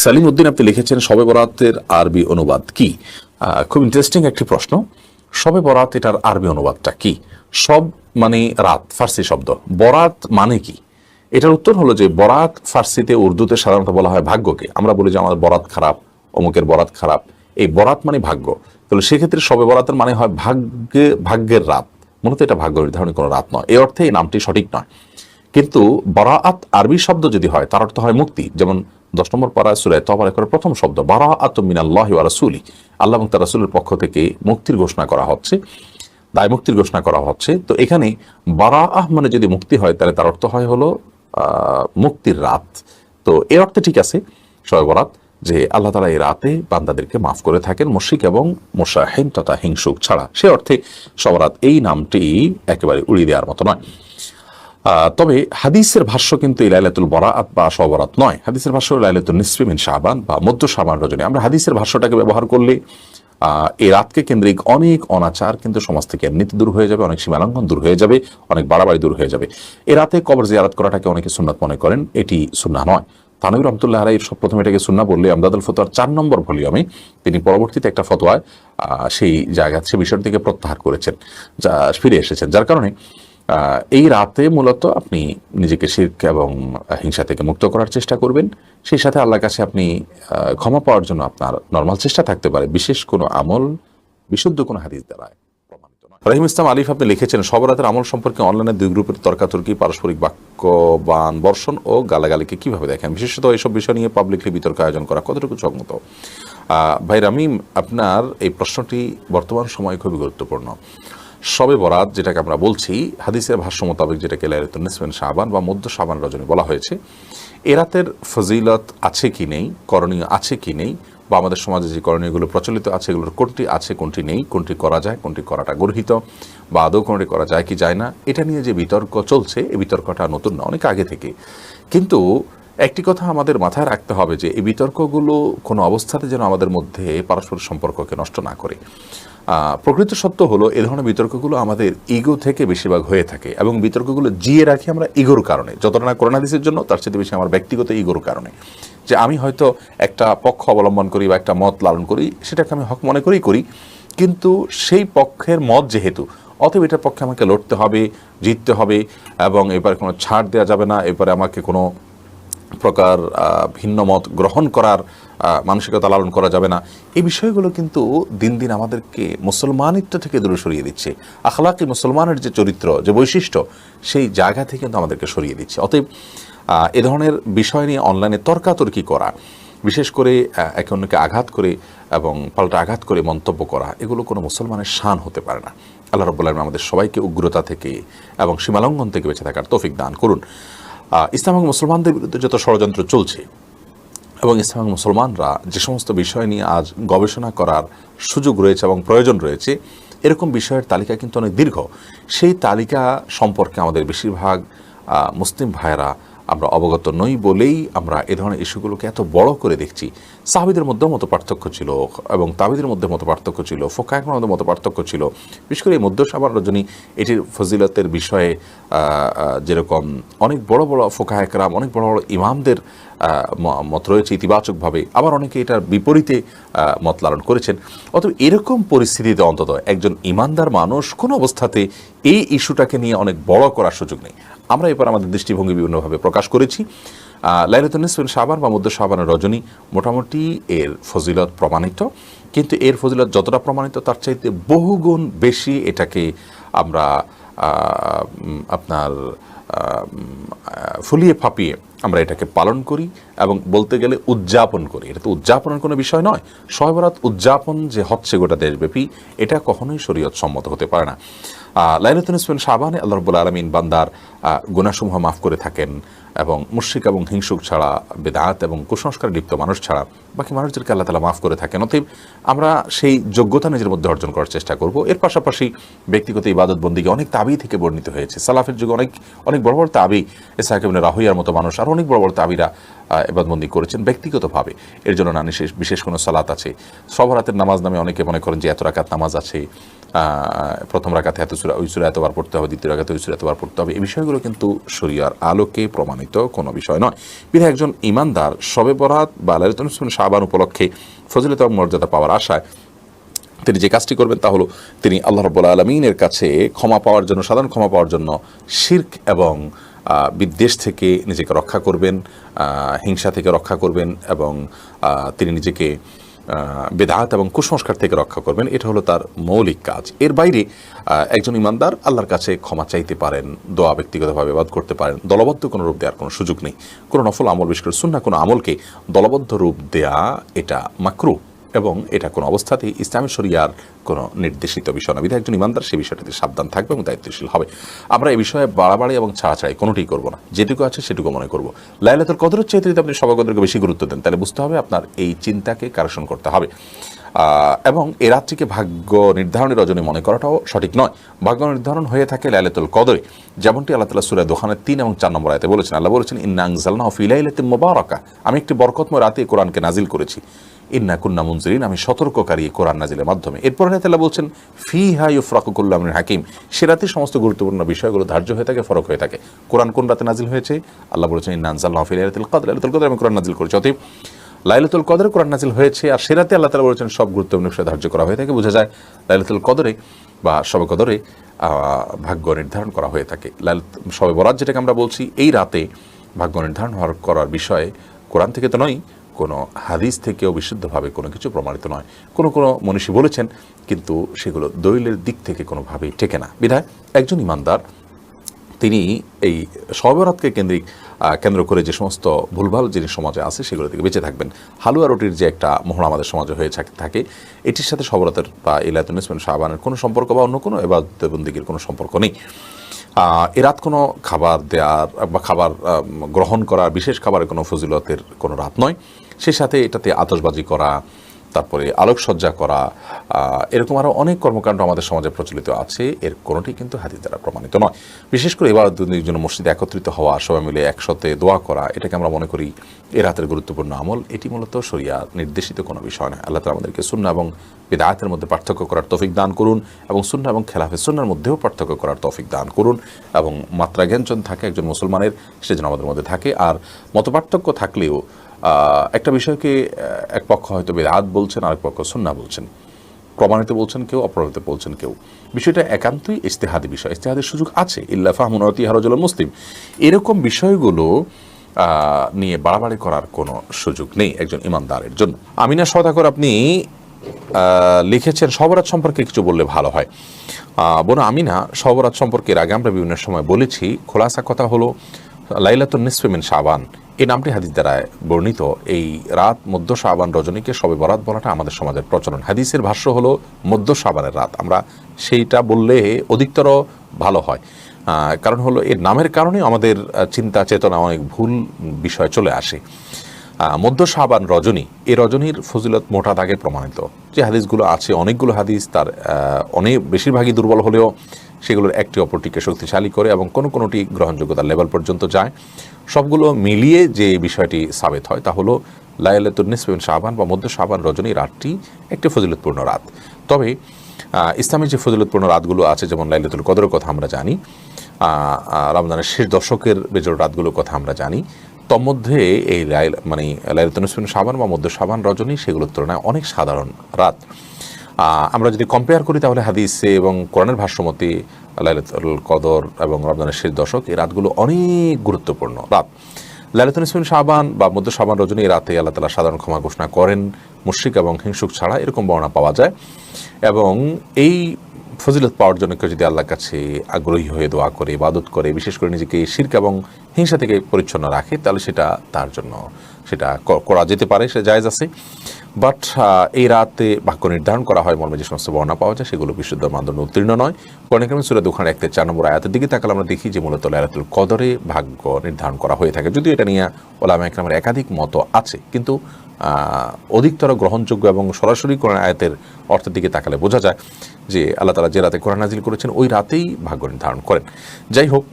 সালিম উদ্দিন আপনি লিখেছেন শবে বরাতের আরবি অনুবাদ কি? খুব ইন্টারেস্টিং একটি প্রশ্ন। শবে বরাত এটার আরবি অনুবাদটা কি? সব মানে রাত, ফার্সি শব্দ। বরাত মানে কি? এটার উত্তর হলো যে বরাত ফার্সিতে, উর্দুতে সাধারণত বলা হয় ভাগ্যকে। আমরা বলি যে আমাদের বরাত খারাপ, অমুকের বরাত খারাপ। এই বরাত মানে ভাগ্য। তাহলে সেক্ষেত্রে শবে বরাতের মানে হয় ভাগ্যের রাত। মূলত এটা ভাগ্য নির্ধারণী কোনো রাত নয়, এই অর্থে এই নামটি সঠিক নয়। কিন্তু বারাআত আরবি শব্দ যদি হয় তার অর্থ হয় মুক্তি। যেমন 10 নম্বর পারা সূরা তওবার প্রথম শব্দ বারাআতুম মিনাল্লাহি ওয়া রাসূলি, আল্লাহ এবং তার রাসূলের পক্ষ থেকে মুক্তির ঘোষণা করা হচ্ছে, দায় মুক্তির ঘোষণা করা হচ্ছে। তো এখানে বারাআহ মানে যদি মুক্তি হয় তাহলে তার অর্থ হয় হলো মুক্তির রাত। তো এই অর্থে ঠিক আছে শবে বরাত, যে আল্লাহ তাআলা এই রাতে বান্দাদেরকে মাফ করে থাকেন মুশরিক এবং মুশাহিন তথা হিংসুক ছাড়া। সে অর্থে শবে বরাত এই নামটি একেবারে উড়িয়ে দেওয়ার মতো নয়। তবে হাদিসের ভাষ্য কিন্তু এই লাইলাতুল বরাআত বা শবে বরাত নয়। হাদিসের ভাষ্য লাইলাতুন নিসফি মিন শাবান বা মধ্য শাবান রজনী। আমরা হাদিসের ভাষ্যটাকে ব্যবহার করলে এই রাতকে কেন্দ্রিক অনেক অনাচার কিন্তু সমাজ থেকে এমনিতে দূর হয়ে যাবে, অনেক সীমালঙ্ঘন দূর হয়ে যাবে, অনেক বাড়াবাড়ি দূর হয়ে যাবে। এই রাতে কবর জিয়ারত করাটাকে অনেকে সুন্নাত মনে করেন, এটি সুন্নাহ নয়। তানভীর রহমতুল্লাহ আলাইহি প্রথমে এটাকে সুন্নাহ বললে আমদাদুল ফতোয়ার 4 নম্বর ভলিউমে তিনি পরবর্তীতে একটা ফতোয়ায় সেই জায়গা সে বিষয় থেকে প্রত্যাহার করেছেন, যা ফিরে এসেছেন। যার কারণে এই রাতে মূলত আপনি নিজেকে শিরক এবং হিংসা থেকে মুক্ত করার চেষ্টা করবেন। সেই সাথে আল্লাহর কাছে আপনি ক্ষমা পাওয়ার জন্য আপনার নরমাল চেষ্টা থাকতে পারে, বিশেষ কোনো আমল বিশুদ্ধ কোনো হাদিস দ্বারা প্রমাণিত নয়। রহিম ইসলাম আলিফ আপনি লিখেছেন শবে বরাতের আমল সম্পর্কে অনলাইনে দুই গ্রুপের তর্কাতর্কি, পারস্পরিক বাক্যবান বর্ষণ ও গালাগালিকে কিভাবে দেখেন? বিশেষত এইসব বিষয় নিয়ে পাবলিকলি বিতর্ক আয়োজন করা কতটুকু সম্মত? ভাই রামিম, আপনার এই প্রশ্নটি বর্তমান সময়ে খুবই গুরুত্বপূর্ণ। শবে বরাত যেটাকে আমরা বলছি, হাদিসের ভাষ্য মোতাবেক যেটাকে লাইলাতুন নিসফি মিন শাবান বা মধ্য শাবান রজনী বলা হয়েছে, এ রাতের ফজিলত আছে কি নেই, করণীয় আছে কি নেই, বা আমাদের সমাজে যে করণীয়গুলো প্রচলিত আছে এগুলোর কোনটি আছে কোনটি নেই, কোনটি করা যায় কোনটি করাটা গর্হিত, বা আদৌ কোনটি করা যায় কি যায় না, এটা নিয়ে যে বিতর্ক চলছে এই বিতর্কটা নতুন না, অনেক আগে থেকে। কিন্তু একটি কথা আমাদের মাথায় রাখতে হবে যে এই বিতর্কগুলো কোনো অবস্থাতে যেন আমাদের মধ্যে পারস্পরিক সম্পর্ককে নষ্ট না করে। প্রকৃত সত্য হলো এ ধরনের বিতর্কগুলো আমাদের ইগো থেকে বেশিরভাগ হয়ে থাকে, এবং বিতর্কগুলো জিয়ে রাখি আমরা ইগোর কারণে, যতটা না কোরআন হাদিসের জন্য তার চেয়ে বেশি আমার ব্যক্তিগত ইগোর কারণে। যে আমি হয়তো একটা পক্ষ অবলম্বন করি বা একটা মত লালন করি, সেটাকে আমি হক মনে করি, কিন্তু সেই পক্ষের মত যেহেতু, অতএব এটার পক্ষে আমাকে লড়তে হবে, জিততে হবে, এবং এবারে কোনো ছাড় দেওয়া যাবে না, এবারে আমাকে কোনো প্রকার ভিন্ন মত গ্রহণ করার মানসিকতা লালন করা যাবে না। এই বিষয়গুলো কিন্তু দিন দিন আমাদেরকে মুসলমানিত্ব থেকে দূরে সরিয়ে দিচ্ছে। আখলাকি মুসলমানের যে চরিত্র, যে বৈশিষ্ট্য, সেই জায়গা থেকে কিন্তু আমাদেরকে সরিয়ে দিচ্ছে। অতএব এ ধরনের বিষয় নিয়ে অনলাইনে তর্কাতর্কি করা, বিশেষ করে একে অন্যকে আঘাত করে এবং পাল্টা আঘাত করে মন্তব্য করা, এগুলো কোনো মুসলমানের শান হতে পারে না। আল্লাহ রাব্বুল আলামিন আমাদের সবাইকে উগ্রতা থেকে এবং সীমালঙ্ঘন থেকে বেঁচে থাকার তৌফিক দান করুন। ইসলাম এবং মুসলমানদের বিরুদ্ধে যত ষড়যন্ত্র চলছে, এবং ইসলাম এবং মুসলমানরা যে সমস্ত বিষয় নিয়ে আজ গবেষণা করার সুযোগ রয়েছে এবং প্রয়োজন রয়েছে, এরকম বিষয়ের তালিকা কিন্তু অনেক দীর্ঘ। সেই তালিকা সম্পর্কে আমাদের বেশিরভাগ মুসলিম ভাইয়েরা আমরা অবগত নই বলেই আমরা এ ধরনের ইস্যুগুলোকে এত বড় করে দেখছি। সাহাবীদের মধ্যেও মতো পার্থক্য ছিল, এবং তাবিদের মধ্যে মতো পার্থক্য ছিল, ফোকাহের মধ্যে মতো পার্থক্য ছিল। বিশেষ করে এই মধ্য শাবান রজনী এটির ফজিলতের বিষয়ে যেরকম অনেক বড় বড় ফোকাহে কেরাম, অনেক বড় বড় ইমামদের মত রয়েছে ইতিবাচকভাবে, আবার অনেকে এটার বিপরীতে মত লালন করেছেন। অতএব এরকম পরিস্থিতিতে অন্তত একজন ইমানদার মানুষ কোনো অবস্থাতে এই ইস্যুটাকে নিয়ে অনেক বড় করার সুযোগ নেই। আমরা এবার আমাদের দৃষ্টিভঙ্গি বিভিন্নভাবে প্রকাশ করেছি। লাইলাতুন নিসফি মিন শাবান বা মধ্য শাবানের রজনী মোটামুটি এর ফজিলত প্রমাণিত, কিন্তু এর ফজিলত যতটা প্রমাণিত তার চাইতে বহুগুণ বেশি এটাকে আমরা আপনার ফুলিয়ে ফাঁপিয়ে আমরা এটাকে পালন করি, এবং বলতে গেলে উদযাপন করি। এটা তো উদযাপনের কোনো বিষয় নয়। শবে বরাত উদযাপন যে হচ্ছে গোটা দেশব্যাপী, এটা কখনোই শরীয়ত সম্মত হতে পারে না। লাইলাতুন নিসফি মিন শাবানে আল্লাহ রাব্বুল আলামিন বান্দার গুনাহসমূহ মাফ করে থাকেন, এবং মুশরিক এবং হিংসুক ছাড়া, বিদআত এবং কুসংস্কারে লিপ্ত মানুষ ছাড়া বাকি মানুষদেরকে আল্লাহ তাআলা মাফ করে থাকেন। অতএব আমরা সেই যোগ্যতা নিজের মধ্যে অর্জন করার চেষ্টা করব। এর পাশাপাশি ব্যক্তিগত ইবাদত বন্দিকে অনেক তাবী থেকে বর্ণিত হয়েছে। সালাফের যুগে অনেক বড় বড় তাবী, ইসহাক ইবনে রাহুয়ার মতো মানুষ আর অনেক বড় বড় তাবীরা ইবাদতবন্দি করেছেন ব্যক্তিগতভাবে। এর জন্য না বিশেষ কোনো সালাত আছে। শবে বরাতের নামাজ নামে অনেকে মনে করেন যে এত রাকাত নামাজ আছে, প্রথম রাকাতে ওই সূরা এতবার পড়তে হবে, দ্বিতীয় রাকাতে ওই সূরা এতবার পড়তে হবে, এই বিষয়গুলো কিন্তু শরিয়ার আলোকে প্রমাণিত কোনো বিষয় নয়। বিধায় একজন ঈমানদার শবে বরাত বা লাইলাতুল নিসফে শাবান উপলক্ষে ফজিলত এবং মর্যাদা পাওয়ার আশায় তিনি যে কাজটি করবেন তা হলো তিনি আল্লাহ রাব্বুল আলামিনের কাছে ক্ষমা পাওয়ার জন্য, সাধারণ ক্ষমা পাওয়ার জন্য শিরক এবং বিদ্বেষ থেকে নিজেকে রক্ষা করবেন, হিংসা থেকে রক্ষা করবেন এবং তিনি নিজেকে বেদাত এবং কুসংস্কার থেকে রক্ষা করবেন। এটা হলো তার মৌলিক কাজ। এর বাইরে একজন ইমানদার আল্লাহর কাছে ক্ষমা চাইতে পারেন, দোয়া ব্যক্তিগতভাবে ইবাদত করতে পারেন, দলবদ্ধ কোনো রূপ দেওয়ার কোনো সুযোগ নেই। কোনো নফল আমল, বিশেষ করে সুন্নাহ কোনো আমলকে দলবদ্ধ রূপ দেয়া এটা মাকরুহ এবং এটা কোনো অবস্থাতেই ইসলামী শরিয়ার কোনো নির্দেশিত বিষয় না। বিধায় একজন ইমানদার সেই বিষয়টিতে সাবধান থাকবে এবং দায়িত্বশীল হবে। আমরা এই বিষয়ে বাড়াবাড়ি এবং ছাড়াছাড়ি কোনোটিই করবো না, যেটুকু আছে সেটুকু মনে করবো। লাইলাতুল কদরের চাইতে যদি আপনি শবে কদরকে বেশি গুরুত্ব দেন তাহলে বুঝতে হবে আপনার এই চিন্তাকে কারেকশন করতে হবে। এবং এ রাত্রিকে ভাগ্য নির্ধারণের রজনী মনে করাটাও সঠিক নয়। ভাগ্য নির্ধারণ হয়ে থাকে লাইলাতুল কদরে, যেমনটি আল্লাহ তাআলা সূরা দোখানের 3 এবং 4 নম্বর আয়াতে বলেছেন। আল্লাহ বলেছেন, ইন্না আনজালনাহু ফি লাইলাতিন মুবারাকাহ, আমি একটি বরকতময় রাতে কোরআনকে নাজিল করেছি। ইন্না কুন্না মুনজিরিন, আমি সতর্ককারী কোরআন নাজিলের মাধ্যমে। এরপর আল্লাহ বলছেন, ফিহা ইউফরাকু কুল্লু আমরিন হাকিম, সে রাতে সমস্ত গুরুত্বপূর্ণ বিষয়গুলো ধার্য হয়ে থাকে, ফরক হয়ে থাকে। কোরআন কোন রাতে নাজিল হয়েছে? আল্লাহ বলেছেন, ইন্না আনজালনাহু ফি লাইলাতুল কদর, লাইলাতুল কদরে আমি কোরআন নাজিল করেছি। অতএব লাইলাতুল কদরে কোরআন নাজিল হয়েছে, আর সে রাতে আল্লাহ তাআলা বলেছেন সব গুরুত্বপূর্ণ বিষয় ধার্য করা হয়ে থাকে। বোঝা যায় লাইলাতুল কদরে বা শবে কদরে ভাগ্য নির্ধারণ করা হয়ে থাকে। শবে বরাত যেটাকে আমরা বলছি, এই রাতে ভাগ্য নির্ধারণ করার বিষয়ে কোরআন থেকে তো নয়, কোনো হাদিস থেকেও বিশুদ্ধভাবে কোনো কিছু প্রমাণিত নয়। কোনো মনীষী বলেছেন, কিন্তু সেগুলো দলিলের দিক থেকে কোনোভাবেই টেকে না। বিধায় একজন ইমানদার তিনি এই শবে বরাতকে কেন্দ্র করে যে সমস্ত ভুলভাল জিনিস সমাজে আছে সেগুলো থেকে বেঁচে থাকবেন। হালুয়া রুটির যে একটা মহড়া আমাদের সমাজে হয়ে থাকে, এটির সাথে শবে বরাতের বা লাইলাতুল নিসফে শাবানের কোনো সম্পর্ক বা অন্য কোনো ইবাদত বন্দেগীর কোনো সম্পর্ক নেই। এ রাত কোনো খাবার দেওয়ার বা খাবার গ্রহণ করা, বিশেষ খাবারের কোনো ফজিলতের কোনো রাত নয়। সেই সাথে এটাতে আতশবাজি করা, তারপরে আলোকসজ্জা করা, এরকম আরও অনেক কর্মকাণ্ড আমাদের সমাজে প্রচলিত আছে। এর কোনোটি কিন্তু হাদিস দ্বারা প্রমাণিত নয়। বিশেষ করে ইবাদতের জন্য মসজিদে একত্রিত হওয়া, সবাই মিলে একসাথে দোয়া করা, এটাকে আমরা মনে করি এ রাতের গুরুত্বপূর্ণ আমল। এটি মূলত শরিয়া নির্দেশিত কোনো বিষয় নয়। আল্লাহ তাআলা আমাদেরকে সুন্নাহ এবং বিদআতের মধ্যে পার্থক্য করার তৌফিক দান করুন এবং সুন্নাহ এবং খেলাফে সুন্নাহর মধ্যেও পার্থক্য করার তৌফিক দান করুন এবং মাত্রা জ্ঞান যেন থাকে একজন মুসলমানের, সে যেন আমাদের মধ্যে থাকে। আর মতপার্থক্য থাকলেও একটা বিষয়কে এক পক্ষ হয়তো বিদআত বলছেন, আরেক পক্ষ সুন্নাহ বলছেন, প্রমাণিত বলছেন কেউ, অপ্রমাণিত বলছেন কেউ। বিষয়টা একান্তই ইজতিহাদি বিষয়, ইজতিহাদের সুযোগ আছে। ইল্লা ফাহমুন ওয়াতিহা রাজুলুন মুসলিম, এরকম বিষয়গুলো নিয়ে বাড়াবাড়ি করার কোনো সুযোগ নেই একজন ইমানদারের জন্য। আমিনা সওদাগর আপনি লিখেছেন, শবে বরাত সম্পর্কে কিছু বললে ভালো হয়। বোন আমিনা, শবে বরাত সম্পর্কে এর আগে আমরা বিভিন্ন সময় বলেছি। খোলাসা কথা হলো লাইলাতুন নিসফে মিন শাবান, এই নামটি হাদিস দ্বারা বর্ণিত। এই রাত মধ্য শাবান রজনীকে শবে বরাত বলাটা আমাদের সমাজের প্রচলন। হাদিসের ভাষ্য হলো মধ্য শাবানের রাত, আমরা সেইটা বললে অধিকতর ভালো হয়। কারণ হলো এর নামের কারণে আমাদের চিন্তা চেতনা অনেক ভুল বিষয় চলে আসে। মধ্য শাবান রজনী, এই রজনীর ফজিলত মোটা দাগে প্রমাণিত। যে হাদিসগুলো আছে, অনেকগুলো হাদিস, তার অনেক বেশিরভাগই দুর্বল হলেও সেগুলোর একটি অপরটিকে শক্তিশালী করে এবং কোনোটি গ্রহণযোগ্যতার লেভেল পর্যন্ত যায়। সবগুলো মিলিয়ে যে বিষয়টি সাবিত হয় তা হলো লাইলাতুন নিসফে মিন শাবান বা মধ্য শাবান রজনী রাতটি একটি ফজিলতপূর্ণ রাত। তবে ইসলামের যে ফজিলতপূর্ণ রাতগুলো আছে, যেমন লাইলাতুল কদরের কথা আমরা জানি, রমজানের শেষ দশকের বেজোড় রাতগুলোর কথা আমরা জানি, তন্মধ্যে এই লাইলাতুন নিসফে মিন শাবান বা মধ্য শাবান রজনী সেগুলোর তুলনায় অনেক সাধারণ রাত। আমরা যদি কম্পেয়ার করি তাহলে হাদিসে এবং কোরআনের ভাষ্যমতে লাইলাতুল কদর এবং রমজানের শেষ দশক এই রাতগুলো অনেক গুরুত্বপূর্ণ রাত। লাইলাতুল নিসফে মিন শাবান বা মধ্য শাবান রজনী রাতে আল্লাহ তাআলা সাধারণ ক্ষমা ঘোষণা করেন, মুশরিক এবং হিংসুক ছাড়া, এরকম বর্ণনা পাওয়া যায়। এবং এই ফজিলত পাওয়ার জন্য কেউ যদি আল্লাহর কাছে আগ্রহী হয়ে দোয়া করে, ইবাদত করে, বিশেষ করে নিজেকে শিরক এবং হিংসা থেকে পরিচ্ছন্ন রাখে, তাহলে সেটা তার জন্য সেটা করা যেতে পারে, সে জায়েজ আছে। বাট এই রাতে ভাগ্য নির্ধারণ করা হয় মর্মে যে সমস্ত বর্ণনা পাওয়া যায় সেগুলো বিশুদ্ধ মানদণ্ড উত্তীর্ণ নয়। কোরআন কারীম সূরা দোখানের 1-4 নম্বর আয়াতের দিকে তাকালে আমরা দেখি যে মূলত লাইলাতুল কদরে ভাগ্য নির্ধারণ করা হয়ে থাকে। যদিও এটা নিয়ে উলামায়ে কেরামের একাধিক মত আছে, কিন্তু অধিকতর গ্রহণযোগ্য এবং সরাসরি কোরআন আয়াতের অর্থের দিকে তাকালে বোঝা যায় যে আল্লাহ তাআলা যে রাতে কোরআন নাজিল করেছেন ওই রাতেই ভাগ্য নির্ধারণ করেন। যাই হোক,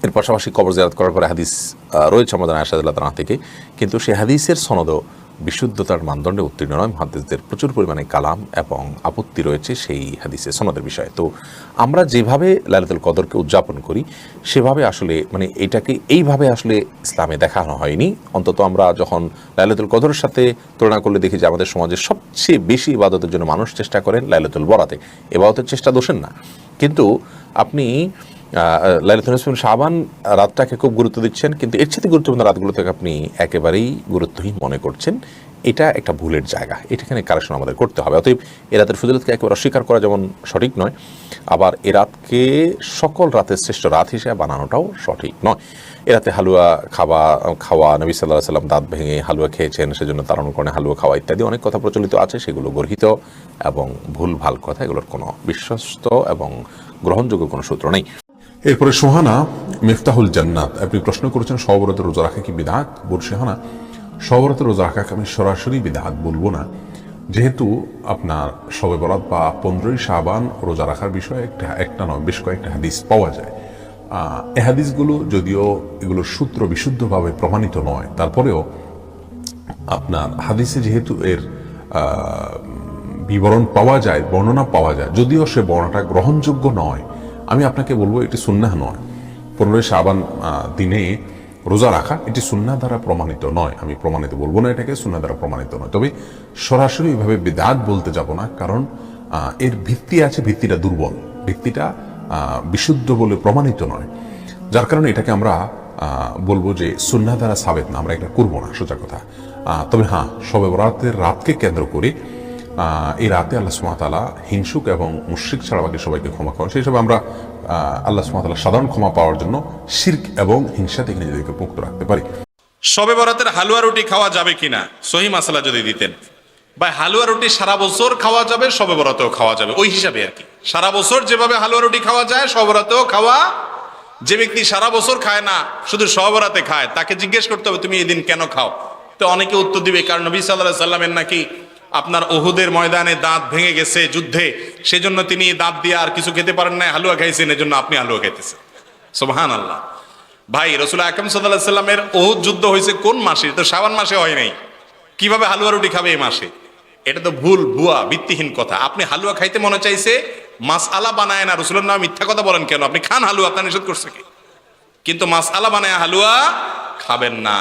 এর পাশাপাশি কবর জিয়ারত করার পরে হাদিস রয়েছে আমাদের আয়েশা রাদিয়াল্লাহু তাআলা থেকে, কিন্তু সেই হাদিসের সনদও বিশুদ্ধতার মানদণ্ডে উত্তীর্ণ নয়। মুহাদ্দিসদের প্রচুর পরিমাণে কালাম এবং আপত্তি রয়েছে সেই হাদিসে সনদের বিষয়ে। তো আমরা যেভাবে লাইলাতুল কদরকে উদযাপন করি সেভাবে আসলে মানে এটাকে এইভাবে আসলে ইসলামে দেখানো হয়নি। অন্তত আমরা যখন লাইলাতুল কদরের সাথে তুলনা করলে দেখি যে আমাদের সমাজে সবচেয়ে বেশি ইবাদতের জন্য মানুষ চেষ্টা করেন লাইলাতুল বরাতে। ইবাদতের চেষ্টা দোষের না, কিন্তু আপনি লাইলাতুল নিসফে শাবান রাতটাকে খুব গুরুত্ব দিচ্ছেন, কিন্তু এর সাথে গুরুত্বপূর্ণ রাতগুলোকে আপনি একেবারেই গুরুত্বহীন মনে করছেন। এটা একটা ভুলের জায়গা, এটাখানে কারেকশন আমাদের করতে হবে। অতএব এ রাতের ফজিলতকে একেবারে অস্বীকার করা যেমন সঠিক নয়, আবার এ রাতকে সকল রাতের শ্রেষ্ঠ রাত হিসেবে বানানোটাও সঠিক নয়। এ রাতে হালুয়া খাওয়া, নবী সাল্লাল্লাহু আলাইহি ওয়াসাল্লাম দাঁত ভেঙে হালুয়া খেয়েছেন, সেজন্য তার অনুকরণে হালুয়া খাওয়া ইত্যাদি অনেক কথা প্রচলিত আছে, সেগুলো গর্হিত এবং ভুল ভাল কথা, এগুলোর কোনো বিশ্বস্ত এবং গ্রহণযোগ্য কোনো সূত্র নেই। এরপরে সোহানা মিফতাহুল জান্নাত, আপনি প্রশ্ন করেছেন সবরতের রোজা রাখা কি বিদআত? বলছি সোহানা, সবরতের রোজা রাখাকে আমি সরাসরি বিদআত বলবো না, যেহেতু আপনার শবে বরাত বা 15ই শাবান রোজা রাখার বিষয়ে একটা নয় বেশ কয়েকটা হাদিস পাওয়া যায়। এই হাদিসগুলো যদিও এগুলোর সূত্র বিশুদ্ধভাবে প্রমাণিত নয়, তারপরেও আপনার হাদিসে যেহেতু এর বিবরণ পাওয়া যায়, বর্ণনা পাওয়া যায়, যদিও সে বর্ণনাটা গ্রহণযোগ্য নয়, আমি আপনাকে বলবো এটি সুন্নাহ নয়। 15ই শাবান দিনে রোজা রাখা এটি সুন্নাহ দ্বারা প্রমাণিত নয়। আমি প্রমাণিত বলবো না, এটাকে সুন্নাহ দ্বারা প্রমাণিত নয়। তবে সরাসরি এভাবে বিদআত বলতে যাব না, কারণ এর ভিত্তি আছে, ভিত্তিটা দুর্বল, ভিত্তিটা বিশুদ্ধ বলে প্রমাণিত নয়, যার কারণে এটাকে আমরা বলবো যে সুন্নাহ দ্বারা সাবেত না, আমরা এটা করবো না, সোজা কথা। তবে হ্যাঁ, শবে বরাতের রাতকে কেন্দ্র করে এই রাতে আল্লাহ সুবহানাহু ওয়া তাআলা হিংসুক এবং মুশরিক ছাড়া বাকি সবাইকে ক্ষমা করেন। সেই হিসাবে আমরা আল্লাহ সুবহানাহু ওয়া তাআলা সাধারণ ক্ষমা পাওয়ার জন্য শিরক এবং হিংসা থেকে নিজেদেরকে মুক্ত রাখতে পারি। শবে বরাতের হালুয়া রুটি খাওয়া যাবে কিনা সহি মাসালা যদি দিতেন, বা হালুয়া রুটি সারা বছর খাওয়া যাবে, শবে বরাতেও খাওয়া যাবে, ওই হিসাবে আর কি। সারা বছর যেভাবে হালুয়া রুটি খাওয়া যায় শবে বরাতেও খাওয়া। যে ব্যক্তি সারা বছর খায় না, শুধু শবে বরাতে খায়, তাকে জিজ্ঞেস করতে হবে তুমি এই দিন কেন খাও? তো অনেকে উত্তর দিবে কারণ নবী সাল্লাল্লাহু আলাইহি সাল্লামের নাকি আপনার উহুদের ময়দানে দাঁত ভেঙে গেছে যুদ্ধে, সেজন্য তিনি দাঁত দিয়ে আর কিছু খেতে পারেন না, হালুয়া খাইছেন, এজন্য আপনি হালুয়া খাইতেছেন। সুবহানাল্লাহ। ভাই, রাসূল আকরাম সাল্লাল্লাহু আলাইহি সাল্লামের উহুদ যুদ্ধ হয়েছে কোন মাসে? তো শাবান মাসে হয় নাই। কিভাবে হালুয়া রুটি খাবে এই মাসে? এটা তো ভুল, ভুয়া, ভিত্তিহীন কথা। আপনি হালুয়া খাইতে মনে চাইছে, মাসআলা বানায় না, রাসূলের নামে মিথ্যা কথা বলেন কেন? আপনি খান হালুয়া, আপনার নিষেধ করছে কি? কিন্তু মাসআলা বানায় হালুয়া খাবেন না।